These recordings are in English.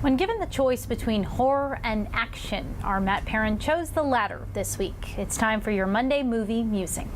When given the choice between horror and action, our Matt Perrin chose the latter this week. It's time for your Monday movie musing.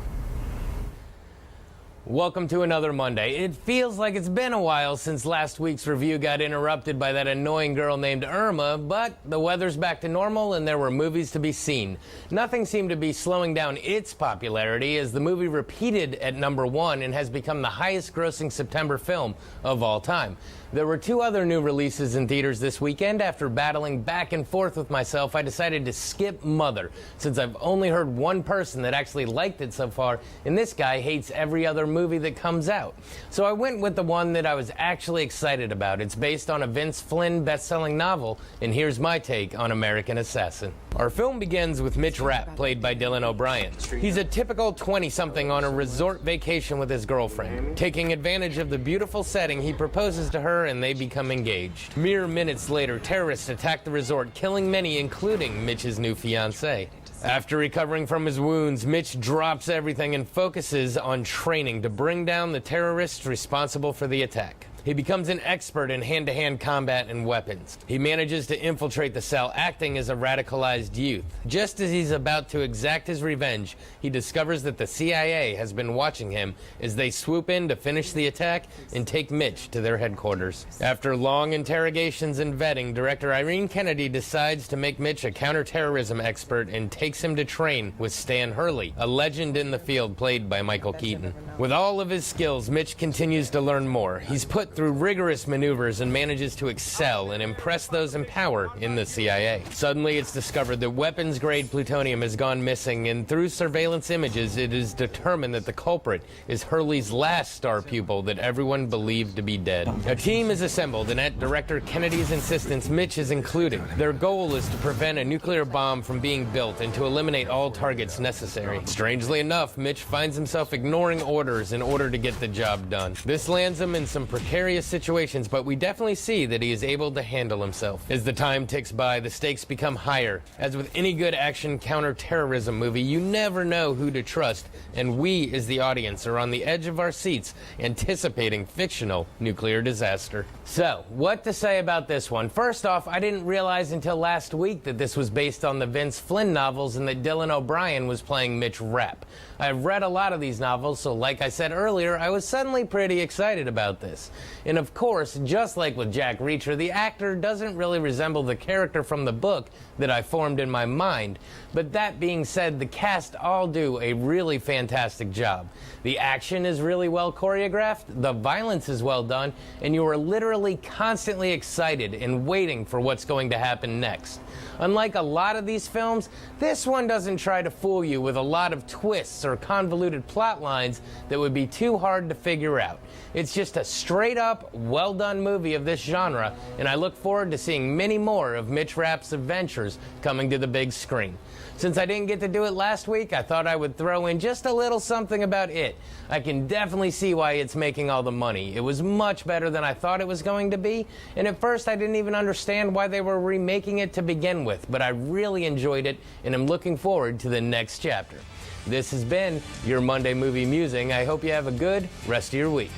Welcome to another Monday. It feels like it's been a while since last week's review got interrupted by that annoying girl named Irma, but the weather's back to normal and there were movies to be seen. Nothing seemed to be slowing down its popularity as the movie repeated at #1 and has become the highest grossing September film of all time. There were two other new releases in theaters this weekend. After battling back and forth with myself, I decided to skip Mother, since I've only heard one person that actually liked it so far, and this guy hates every other movie that comes out. So I went with the one that I was actually excited about. It's based on a Vince Flynn best-selling novel, and here's my take on American Assassin. Our film begins with Mitch Rapp, played by Dylan O'Brien. He's a typical 20-something on a resort vacation with his girlfriend. Taking advantage of the beautiful setting, he proposes to her and they become engaged. Mere minutes later, terrorists attack the resort, killing many, including Mitch's new fiancée. After recovering from his wounds, Mitch drops everything and focuses on training to bring down the terrorists responsible for the attack. He becomes an expert in hand-to-hand combat and weapons. He manages to infiltrate the cell, acting as a radicalized youth. Just as he's about to exact his revenge, he discovers that the CIA has been watching him as they swoop in to finish the attack and take Mitch to their headquarters. After long interrogations and vetting, director Irene Kennedy decides to make Mitch a counterterrorism expert and takes him to train with Stan Hurley, a legend in the field played by Michael Keaton. With all of his skills, Mitch continues to learn more. He's put through rigorous maneuvers and manages to excel and impress those in power in the CIA. Suddenly, it's discovered that weapons-grade plutonium has gone missing, and through surveillance images, it is determined that the culprit is Hurley's last star pupil that everyone believed to be dead. A team is assembled, and at director Kennedy's insistence, Mitch is included. Their goal is to prevent a nuclear bomb from being built and to eliminate all targets necessary. Strangely enough, Mitch finds himself ignoring orders in order to get the job done. This lands him in some precarious situations, but we definitely see that he is able to handle himself. As the time ticks by, the stakes become higher. As with any good action counter-terrorism movie, you never know who to trust, and we, as the audience, are on the edge of our seats anticipating fictional nuclear disaster. So, what to say about this one? First off, I didn't realize until last week that this was based on the Vince Flynn novels and that Dylan O'Brien was playing Mitch Rapp. I've read a lot of these novels, so like I said earlier, I was suddenly pretty excited about this. And of course, just like with Jack Reacher, the actor doesn't really resemble the character from the book that I formed in my mind. But that being said, the cast all do a really fantastic job. The action is really well choreographed, the violence is well done, and you are literally constantly excited and waiting for what's going to happen next. Unlike a lot of these films, this one doesn't try to fool you with a lot of twists or convoluted plot lines that would be too hard to figure out. It's just a straight-up, well-done movie of this genre, and I look forward to seeing many more of Mitch Rapp's adventures coming to the big screen. Since I didn't get to do it last week, I thought I would throw in just a little something about it. I can definitely see why it's making all the money. It was much better than I thought it was going to be, and at first I didn't even understand why they were remaking it to begin with, but I really enjoyed it, and I'm looking forward to the next chapter. This has been your Monday Movie Musing. I hope you have a good rest of your week.